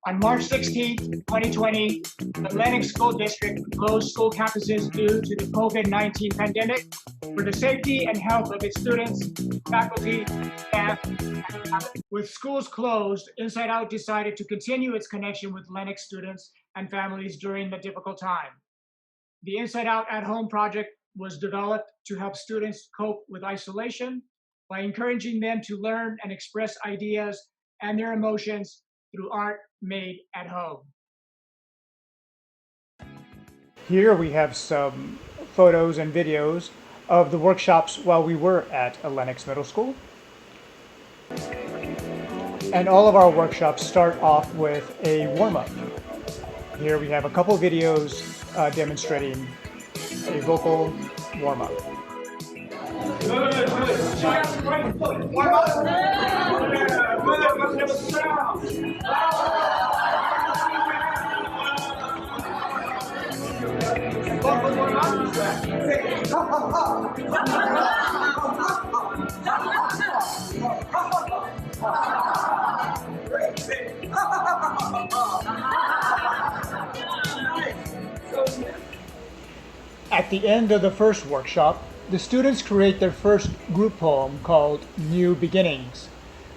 On March 16, 2020, the Lennox School District closed school campuses due to the COVID-19 pandemic. For the safety and health of its students, faculty, staff, with schools closed, Inside Out decided to continue its connection with Lennox students and families during the difficult time. The Inside Out at Home project was developed to help students cope with isolation by encouraging them to learn and express ideas and their emotions through art made at home. Here we have some photos and videos of the workshops while we were at Lennox Middle School. And all of our workshops start off with a warm-up. Here we have a couple videos demonstrating a vocal warm-up. At the end of the first workshop, the students create their first group poem called New Beginnings.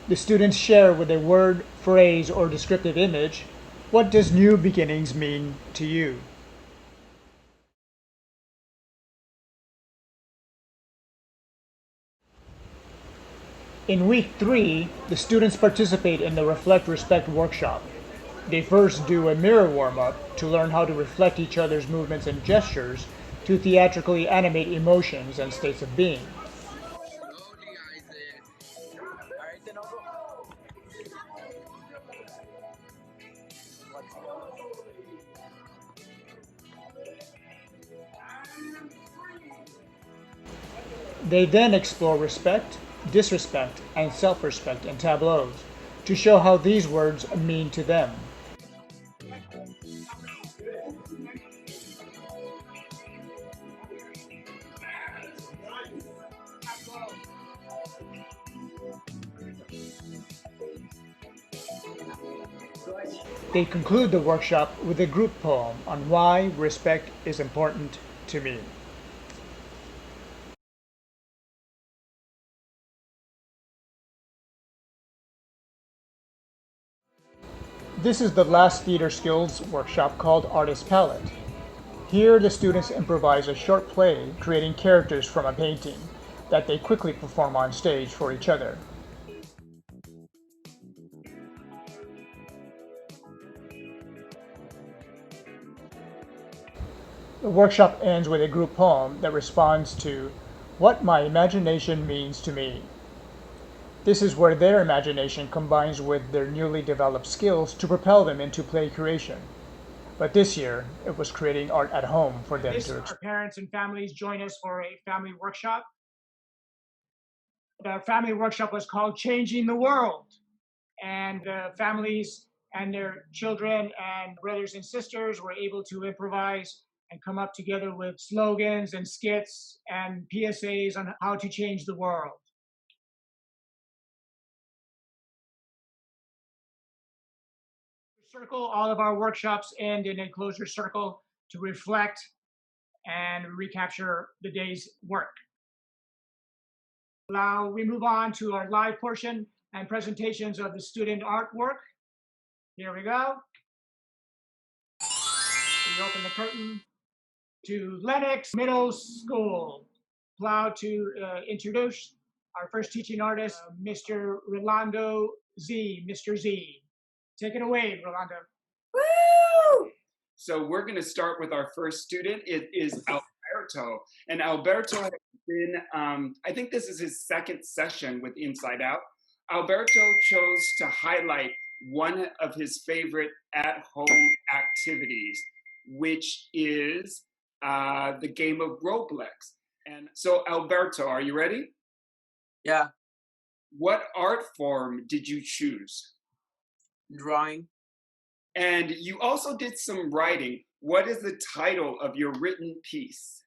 The students share with a word, phrase, or descriptive image, what does new beginnings mean to you? In week 3, the students participate in the Reflect Respect workshop. They first do a mirror warm-up to learn how to reflect each other's movements and gestures to theatrically animate emotions and states of being. They then explore respect, disrespect, and self-respect in tableaus to show how these words mean to them. They conclude the workshop with a group poem on why respect is important to me. This is the last theater skills workshop called Artist Palette. Here the students improvise a short play creating characters from a painting that they quickly perform on stage for each other. The workshop ends with a group poem that responds to what my imagination means to me. This is where their imagination combines with their newly developed skills to propel them into play creation. But this year, it was creating art at home for them to explore. Our parents and families join us for a family workshop. The family workshop was called Changing the World. And the families and their children and brothers and sisters were able to improvise and come up together with slogans and skits and PSAs on how to change the world. Circle, all of our workshops end in a closure circle to reflect and recapture the day's work. Now we move on to our live portion and presentations of the student artwork. Here we go. We open the curtain to Lennox Middle School. Proud to introduce our first teaching artist, Mr. Rolando Z, Mr. Z. Take it away, Rolando. Woo! So we're going to start with our first student. It is Alberto. And Alberto has been, I think this is his second session with Inside Out. Alberto chose to highlight one of his favorite at-home activities, which is the game of Roblox. And so Alberto, are you ready? Yeah. What art form did you choose? Drawing. And you also did some writing. What is the title of your written piece?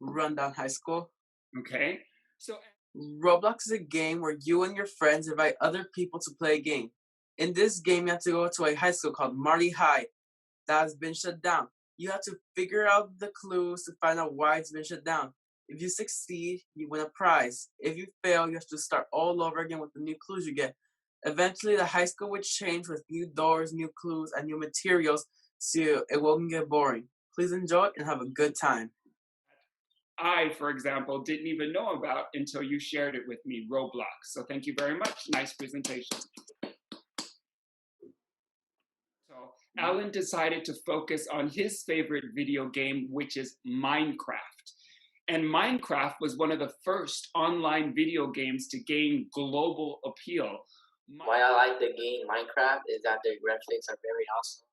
Rundown High School. Okay. So Roblox is a game where you and your friends invite other people to play a game. In this game, you have to go to a high school called Marley High that has been shut down. You have to figure out the clues to find out why it's been shut down. If you succeed, you win a prize. If you fail, you have to start all over again with the new clues you get. Eventually, the high school would change with new doors, new clues, and new materials, so it won't get boring. Please enjoy and have a good time. I, for example, didn't even know about until you shared it with me, Roblox. So thank you very much. Nice presentation. So Alan decided to focus on his favorite video game, which is Minecraft. And Minecraft was one of the first online video games to gain global appeal. Why I like the game Minecraft is that the graphics are very awesome.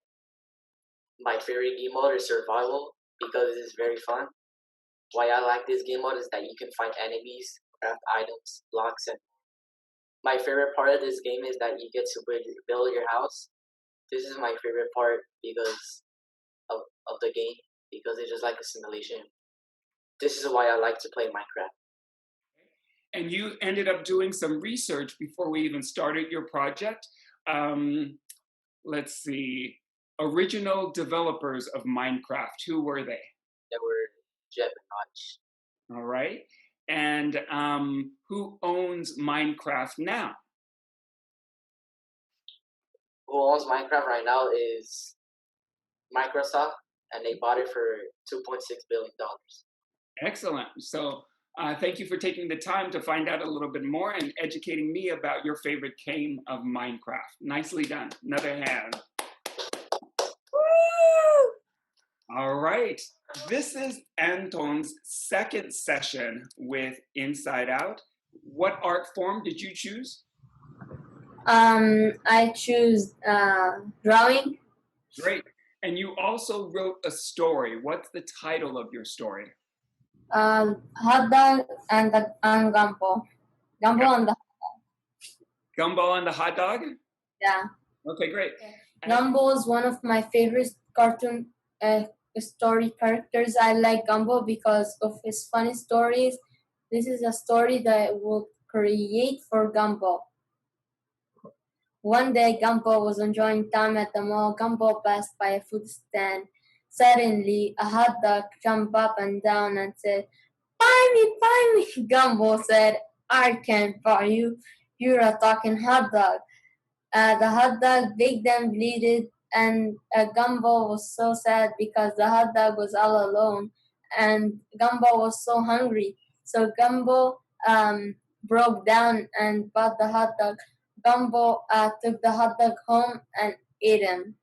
My favorite game mode is survival because it is very fun. Why I like this game mode is that you can find enemies, craft items, blocks, and my favorite part of this game is that you get to build your house. This is my favorite part because of the game, because it's just like a simulation. This is why I like to play Minecraft. And you ended up doing some research before we even started your project. Let's see, original developers of Minecraft, who were they? They were Jeb and Notch. All right. And who owns Minecraft now? Who owns Minecraft right now is Microsoft, and they bought it for $2.6 billion. Excellent. So thank you for taking the time to find out a little bit more and educating me about your favorite game of Minecraft. Nicely done. Another hand. Woo! All right. This is Anton's second session with Inside Out. What art form did you choose? I choose drawing. Great. And you also wrote a story. What's the title of your story? Hot dog and gumbo. Gumbo and the Gumbo and the hot dog? yeah. Okay, great. Gumbo is one of my favorite cartoon story characters. I like Gumbo because of his funny stories. This is a story that I will create for Gumbo. One day, Gumbo was enjoying time at the mall. Gumbo passed by a food stand. Suddenly, a hot dog jumped up and down and said, buy me. Gumbo said, I can't buy you. You're a talking hot dog. The hot dog begged and bleated, and Gumbo was so sad because the hot dog was all alone, and Gumbo was so hungry. So Gumbo broke down and bought the hot dog. Gumbo took the hot dog home and ate him.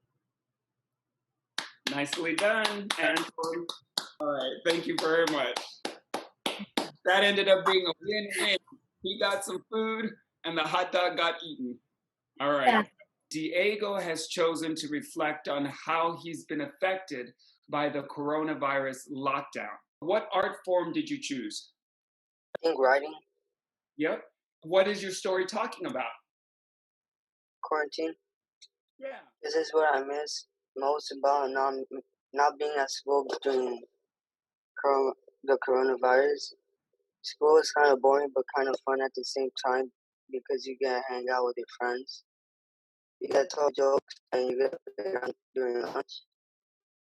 Nicely done, Anton. All right, thank you very much. That ended up being a win-win. He got some food, and the hot dog got eaten. All right. Yeah. Diego has chosen to reflect on how he's been affected by the coronavirus lockdown. What art form did you choose? I think writing, Yep. What is your story talking about? quarantine. Yeah. This is what I miss most about not being at school during the coronavirus. School is kind of boring but kind of fun at the same time because you get to hang out with your friends. You get to tell jokes and you get to play around during lunch.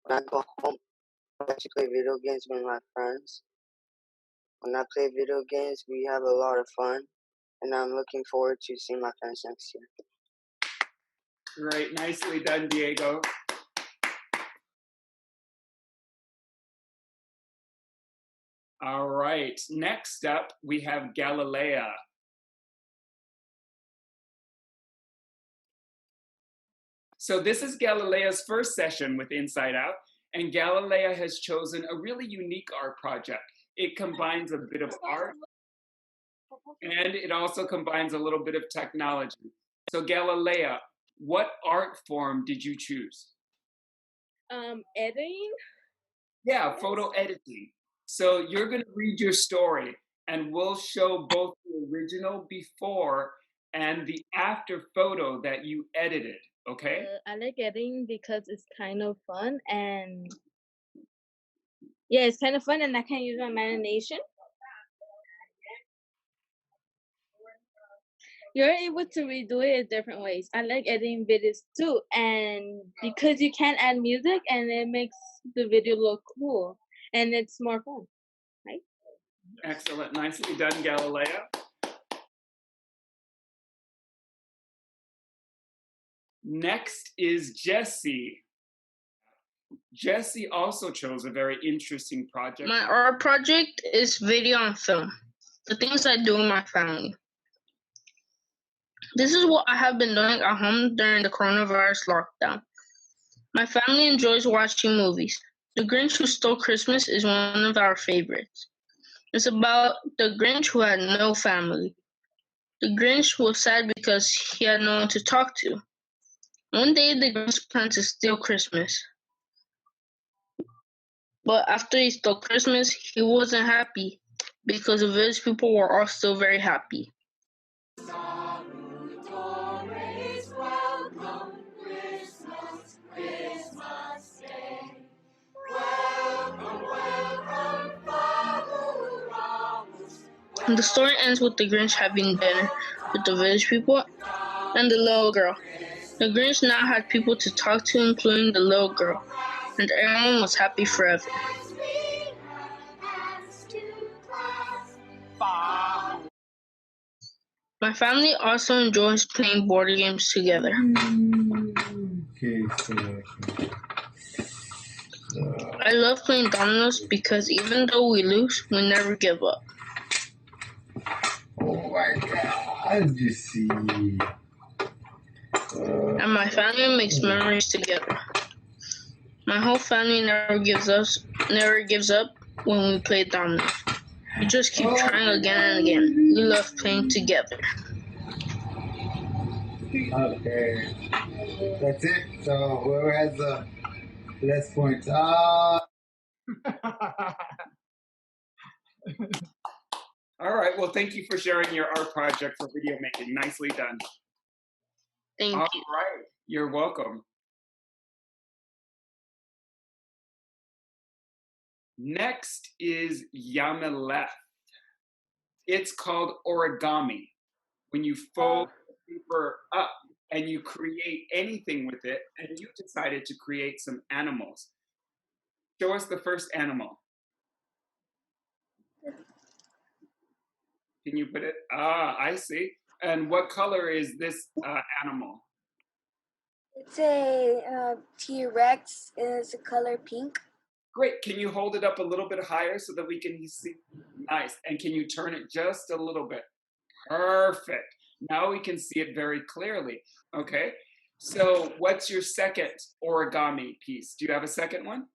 When I go home, I like to play video games with my friends. When I play video games, we have a lot of fun, and I'm looking forward to seeing my friends next year. Great. Nicely done, Diego. All right. Next up, we have Galilea. So this is Galilea's first session with Inside Out, and Galilea has chosen a really unique art project. It combines a bit of art, and it also combines a little bit of technology. So Galilea, what art form did you choose? Editing. Yeah, photo editing. So you're going to read your story, and we'll show both the original before and the after photo that you edited, okay? I like editing because it's kind of fun, and yeah, it's kind of fun, and I can use my imagination. you're able to redo it in different ways. I like editing videos too, and because you can add music and it makes the video look cool and it's more fun, right? Excellent. Nicely done, Galileo. Next is Jessie. Jessie also chose a very interesting project. My art project is video and film. The things I do in my family. This is what I have been doing at home during the coronavirus lockdown. My family enjoys watching movies. The Grinch Who Stole Christmas is one of our favorites. It's about the Grinch who had no family. The Grinch was sad because he had no one to talk to. One day the Grinch planned to steal Christmas. But after he stole Christmas, he wasn't happy because the village people were all still very happy. And the story ends with the Grinch having dinner with the village people and the little girl. The Grinch now had people to talk to, including the little girl, and everyone was happy forever. My family also enjoys playing board games together. Okay, I love playing dominoes because even though we lose, we never give up. oh my God, you see. And my family makes memories together. My whole family never gives up when we play dominoes. We just keep trying again and again. We love playing together. Okay, that's it. So whoever has the less points. All right. Well, thank you for sharing your art project for video making. Nicely done. Thank All you. right. You're welcome. Next is Yameleth. It's called origami. When you fold the paper up and you create anything with it, and you decided to create some animals. Show us the first animal. Can you put it? Ah, I see. And what color is this animal? It's a T-Rex. It's a color pink. Great. Can you hold it up a little bit higher so that we can see? Nice. And can you turn it just a little bit? Perfect. Now we can see it very clearly. Okay. So what's your second origami piece? Do you have a second one?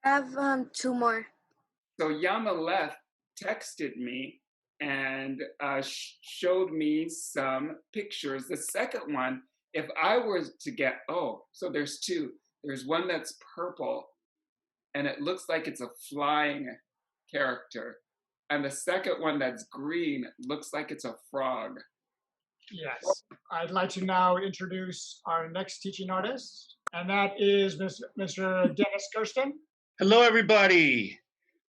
I have two more. So Yamaleth texted me and showed me some pictures. The second one, if I were to get, so there's two. There's one that's purple and it looks like it's a flying character. And the second one that's green looks like it's a frog. Yes, I'd like to now introduce our next teaching artist, and that is Mr. Dennis Kirsten. Hello, everybody.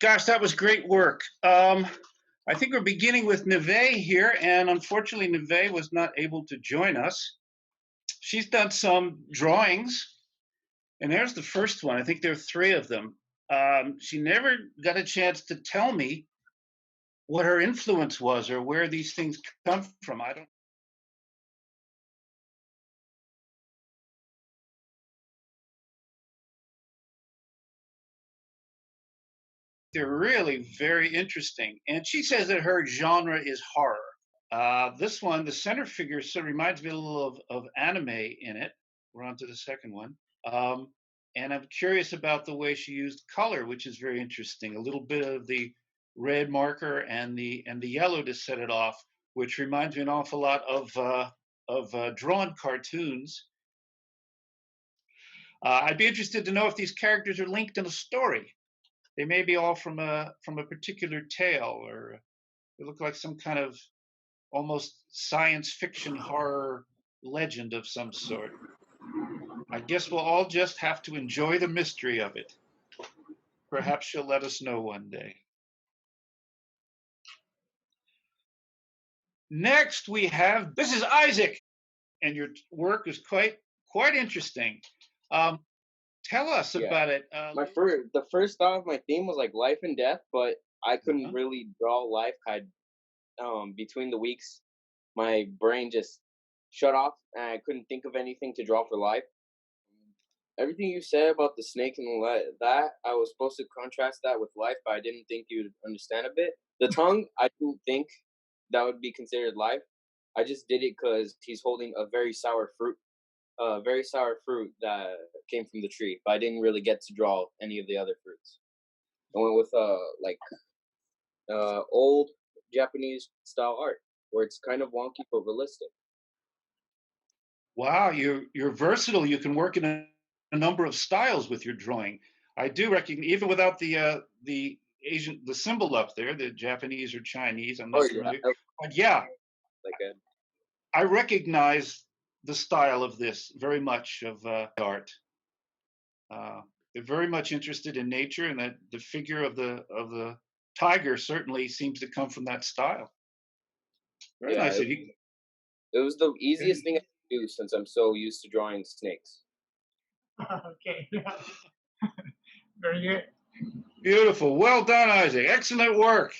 Gosh, that was great work. I think we're beginning with Neve here, and unfortunately, Neve was not able to join us. She's done some drawings, and there's the first one. I think there are three of them. She never got a chance to tell me what her influence was or where these things come from. I don't. They're really very interesting. And she says that her genre is horror. This one, the center figure, reminds me a little of anime in it. We're on to the second one. And I'm curious about the way she used color, which is very interesting. A little bit of the red marker and the yellow to set it off, which reminds me an awful lot of drawn cartoons. I'd be interested to know if these characters are linked in a story. They may be all from a particular tale, or they look like some kind of almost science fiction horror legend of some sort. I guess we'll all just have to enjoy the mystery of it. Perhaps she'll let us know one day. Next, we have, this is Isaac, and your work is quite interesting. Tell us about it. The first thought of my theme was like life and death, but I couldn't Uh-huh. really draw life. Between the weeks, my brain just shut off, and I couldn't think of anything to draw for life. Everything you said about the snake and that, I was supposed to contrast that with life, but I didn't think you'd understand a bit. The tongue, I didn't think that would be considered life. I just did it because he's holding a very sour fruit that came from the tree, but I didn't really get to draw any of the other fruits. I went with old Japanese style art where it's kind of wonky but realistic. Wow, you're versatile. You can work in a number of styles with your drawing. I do recognize, even without the symbol up there, the Japanese or Chinese. I'm not familiar, but yeah, I recognize the style of this very much of art. They're very much interested in nature, and that the figure of the tiger certainly seems to come from that style. Very nice. It was the easiest thing I could do since I'm so used to drawing snakes. Okay. Very good. Beautiful. Well done, Isaac. Excellent work.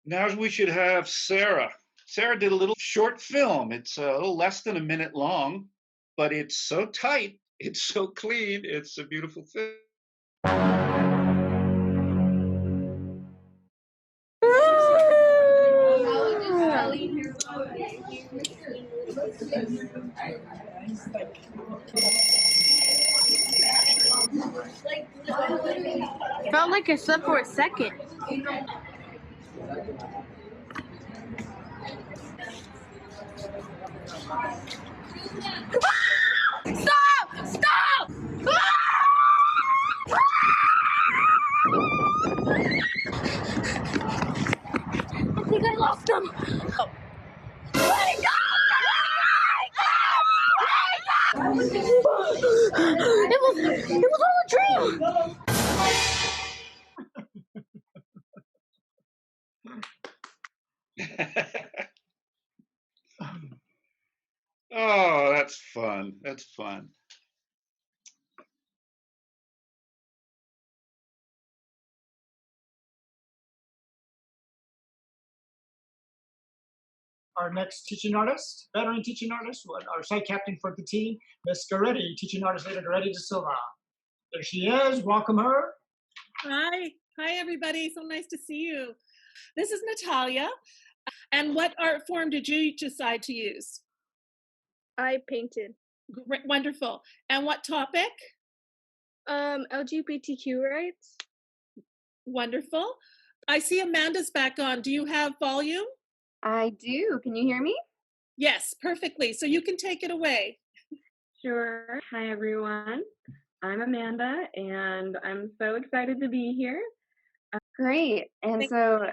Now we should have Sarah. Sarah did a little short film. It's a little less than a minute long, but it's so tight. It's so clean. It's a beautiful film. Felt like I slept for a second. Stop! Stop! I think I lost them. Let it go! It was all a dream. Oh, that's fun. That's fun. Our next teaching artist, veteran teaching artist, our site captain for the team, Miss Goretti, teaching artist Leda Goretti de Silva. There she is. Welcome her. Hi. Hi, everybody. So nice to see you. This is Natalia. And what art form did you decide to use? I painted. Great, wonderful. And what topic? LGBTQ rights. Wonderful. I see Amanda's back on. Do you have volume? I do. Can you hear me? Yes, perfectly. So you can take it away. Sure. Hi, everyone. I'm Amanda, and I'm so excited to be here. Great. And so,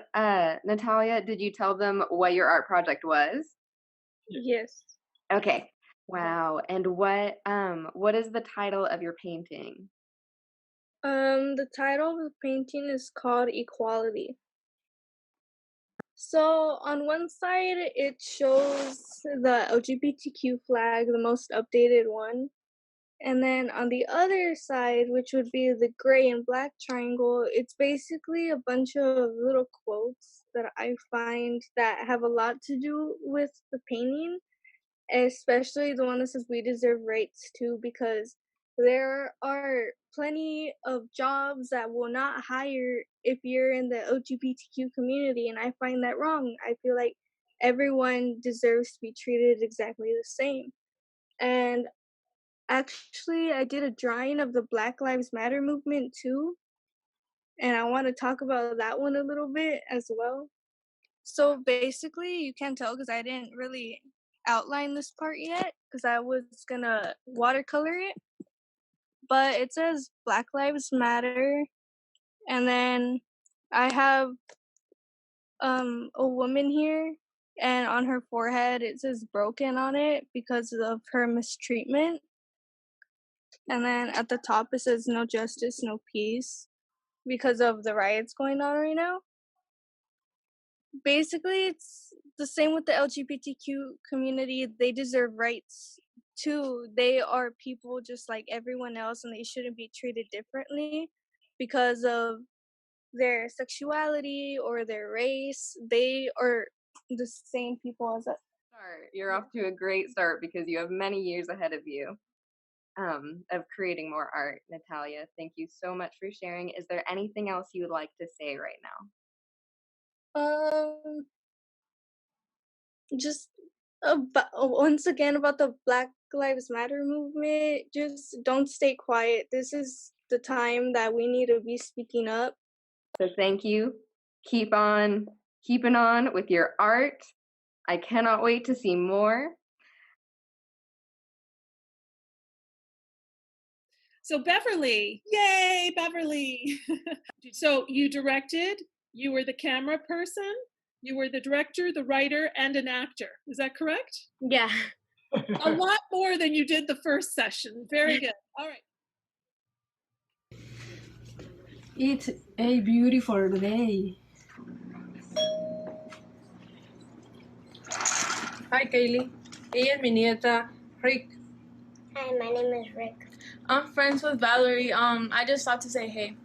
Natalia, did you tell them what your art project was? Yes. Okay. Wow. And what is the title of your painting? The title of the painting is called Equality. So on one side, it shows the LGBTQ flag, the most updated one. And then on the other side, which would be the gray and black triangle, it's basically a bunch of little quotes that I find that have a lot to do with the painting, especially the one that says we deserve rights too, because there are plenty of jobs that will not hire if you're in the LGBTQ community, and I find that wrong. I feel like everyone deserves to be treated exactly the same. And actually, I did a drawing of the Black Lives Matter movement too, and I want to talk about that one a little bit as well. So basically, you can't tell because I didn't really outline this part yet because I was gonna watercolor it. But it says Black Lives Matter, and then I have a woman here, and on her forehead it says broken on it because of her mistreatment. And then at the top it says no justice, no peace because of the riots going on right now. Basically, it's the same with the LGBTQ community. They deserve rights too. They are people just like everyone else, and they shouldn't be treated differently because of their sexuality or their race. They are the same people as us. You're off to a great start because you have many years ahead of you of creating more art, Natalia. Thank you so much for sharing. Is there anything else you would like to say right now? Just once again about the Black Lives Matter movement, just don't stay quiet. This is the time that we need to be speaking up. So thank you. Keep on keeping on with your art. I cannot wait to see more. So Beverly, yay, Beverly. So you directed, you were the camera person, you were the director, the writer, and an actor. Is that correct? Yeah. A lot more than you did the first session. Very good. All right. It's a beautiful day. Hi, Kaylee. Ella es mi nieta, Rick. Hi, my name is Rick. I'm friends with Valerie. I just thought to say hey.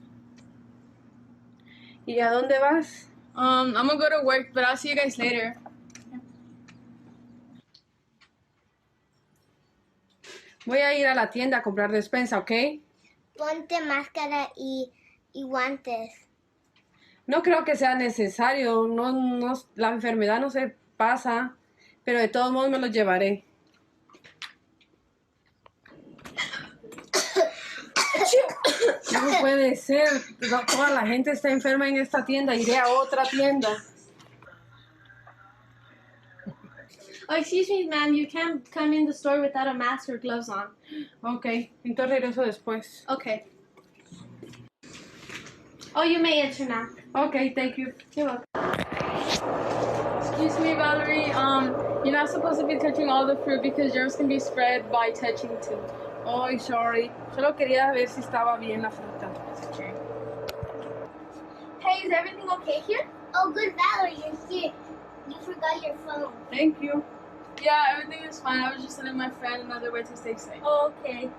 ¿Y a dónde vas? I'm gonna go to work, but I'll see you guys later. Voy a ir a la tienda a comprar despensa, ¿ok? Ponte máscara y guantes. No creo que sea necesario. La enfermedad no se pasa, pero de todos modos me lo llevaré. No puede ser. Toda la gente está enferma en esta tienda. Iré a otra tienda. Oh, excuse me, ma'am. You can't come in the store without a mask or gloves on. Ok, entonces regreso después. Okay. Oh, you may enter now. Ok, thank you. You're welcome. Excuse me, Valerie. You're not supposed to be touching all the fruit because germs can be spread by touching too. Oh, sorry. Solo quería ver si estaba bien la fruta. Okay. Hey, is everything okay here? Oh, good, Valerie, you're here. You forgot your phone. Thank you. Yeah, everything is fine. I was just telling my friend another way to stay safe. Oh, okay.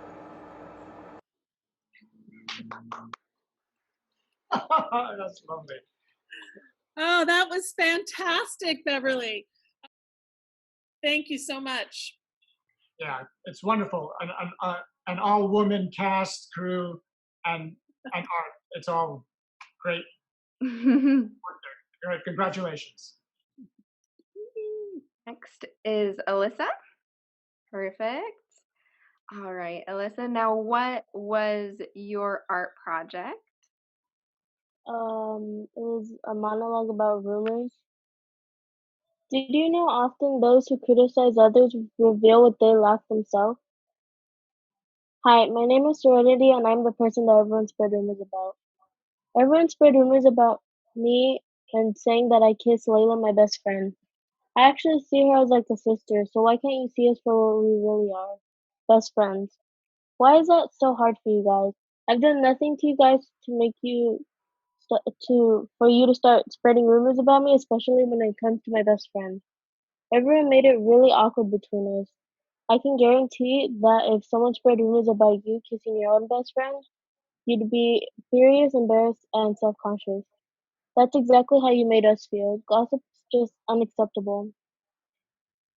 That's lovely. Oh, that was fantastic, Beverly. Thank you so much. Yeah, it's wonderful. An all-woman cast, crew, and art. It's all great. Great. Congratulations. Next is Alyssa. Perfect. All right, Alyssa. Now, what was your art project? It was a monologue about rumors. Did you know often those who criticize others reveal what they lack themselves? Hi, my name is Serenity, and I'm the person that everyone spread rumors about. Everyone spread rumors about me and saying that I kissed Layla, my best friend. I actually see her as like a sister, so why can't you see us for what we really are? Best friends. Why is that so hard for you guys? I've done nothing to you guys to make you for you to start spreading rumors about me, especially when it comes to my best friend. Everyone made it really awkward between us. I can guarantee that if someone spread rumors about you kissing your own best friend, you'd be furious, embarrassed, and self-conscious. That's exactly how you made us feel. Gossip's just unacceptable.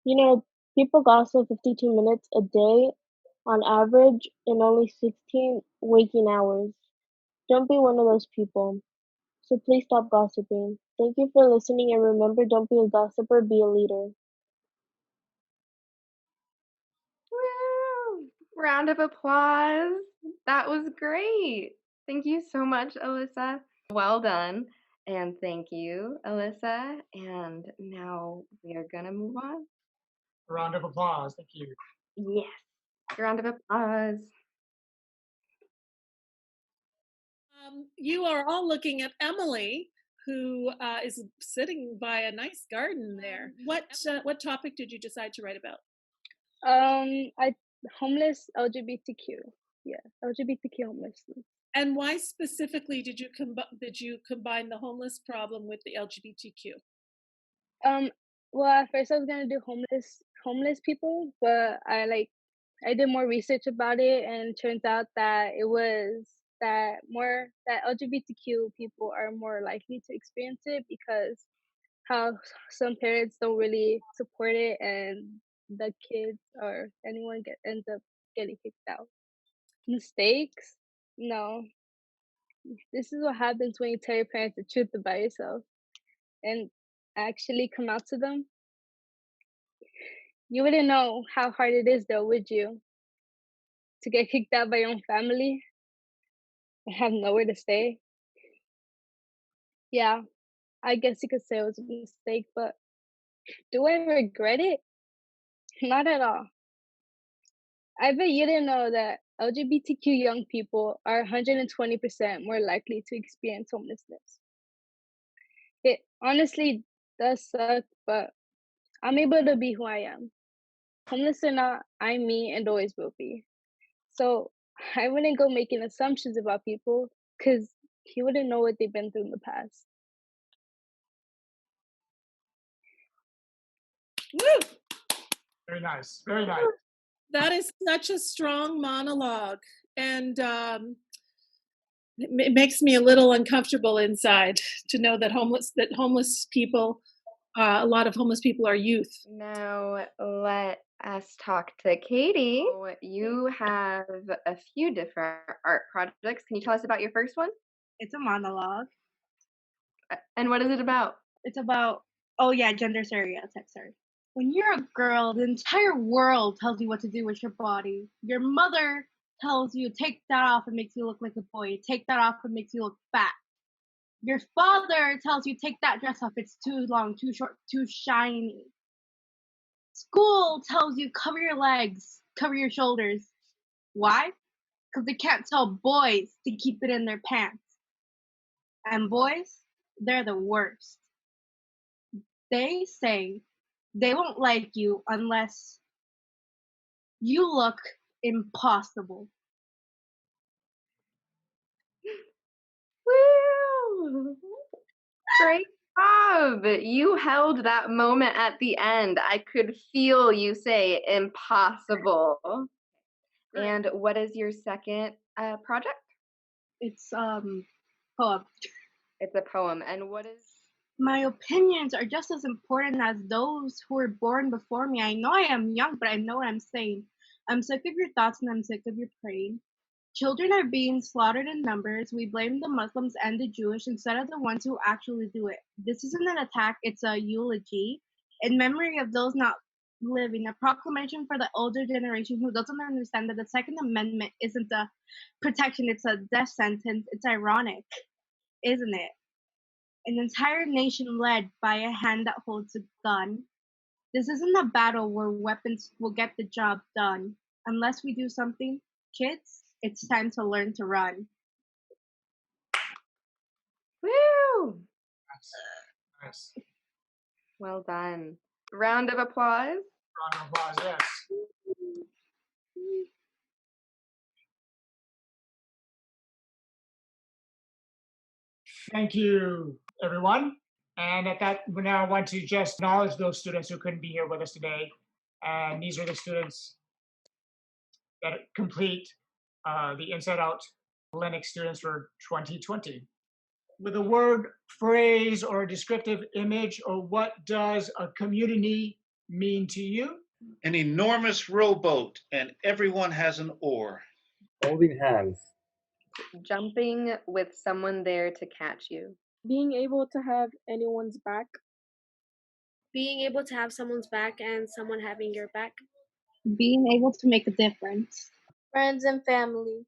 You know, people gossip 52 minutes a day on average in only 16 waking hours. Don't be one of those people. So please stop gossiping. Thank you for listening, and remember, don't be a gossiper, be a leader. Woo! Round of applause. That was great. Thank you so much, Alyssa. Well done. And thank you, Alyssa. And now we are going to move on. A round of applause. Thank you. Yes. Round of applause. You are all looking at Emily, who is sitting by a nice garden there. What topic did you decide to write about? Homeless LGBTQ. Yeah, LGBTQ homelessness. And why specifically did you combine the homeless problem with the LGBTQ? Well, at first I was gonna do homeless people, but I did more research about it, and it turns out that it was that LGBTQ people are more likely to experience it because how some parents don't really support it, and the kids or anyone ends up getting kicked out. Mistakes? No. This is what happens when you tell your parents the truth about yourself and actually come out to them. You wouldn't know how hard it is though, would you? To get kicked out by your own family and have nowhere to stay. Yeah, I guess you could say it was a mistake, but do I regret it? Not at all. I bet you didn't know that LGBTQ young people are 120% more likely to experience homelessness. It honestly does suck, but I'm able to be who I am. Homeless or not, I'm me and always will be. So I wouldn't go making assumptions about people because you wouldn't know what they've been through in the past. Woo! Very nice. Very nice. That is such a strong monologue, and it makes me a little uncomfortable inside to know that homeless people, a lot of homeless people are youth. Now let us talk to Katie. So you have a few different art projects. Can you tell us about your first one? It's a monologue. And what is it about? It's about, oh yeah, gender stereotypes, sorry. When you're a girl, the entire world tells you what to do with your body. Your mother tells you, take that off, it makes you look like a boy. Take that off, it makes you look fat. Your father tells you, take that dress off, it's too long, too short, too shiny. School tells you, cover your legs, cover your shoulders. Why? Because they can't tell boys to keep it in their pants. And boys, they're the worst. They say they won't like you unless you look impossible. Woo! Great job! You held that moment at the end. I could feel you say impossible. And what is your second project? It's poem. It's a poem. And what is? My opinions are just as important as those who were born before me. I know I am young, but I know what I'm saying. I'm sick of your thoughts and I'm sick of your praying. Children are being slaughtered in numbers. We blame the Muslims and the Jewish instead of the ones who actually do it. This isn't an attack, it's a eulogy in memory of those not living, a proclamation for the older generation who doesn't understand that the Second Amendment isn't a protection, it's a death sentence. It's ironic, isn't it? An entire nation led by a hand that holds a gun. This isn't a battle where weapons will get the job done. Unless we do something, kids, it's time to learn to run. Woo! Nice. Well done. Round of applause. Round of applause, yes. Thank you, everyone. And at that, we now want to just acknowledge those students who couldn't be here with us today. And these are the students that complete the Inside Out Lennox students for 2020. With a word, phrase, or a descriptive image, or what does a community mean to you? An enormous rowboat, and everyone has an oar. Holding hands. Jumping with someone there to catch you. Being able to have anyone's back. Being able to have someone's back and someone having your back. Being able to make a difference. Friends and family.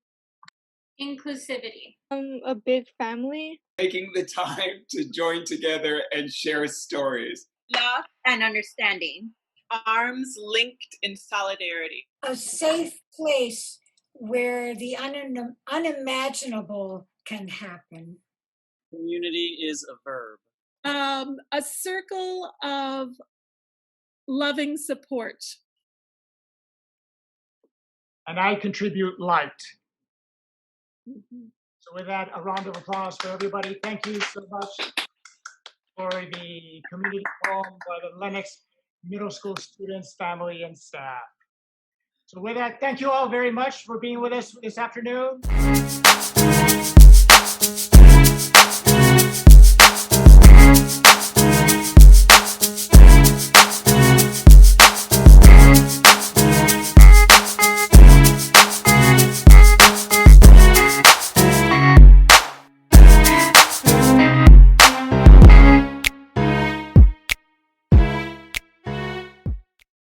Inclusivity. A big family. Taking the time to join together and share stories. Love and understanding. Arms linked in solidarity. A safe place where the unimaginable can happen. Community is a verb. A circle of loving support. And I contribute light. So with that, a round of applause for everybody. Thank you so much for the community poem by the Lennox Middle School students, family, and staff. So with that, thank you all very much for being with us this afternoon.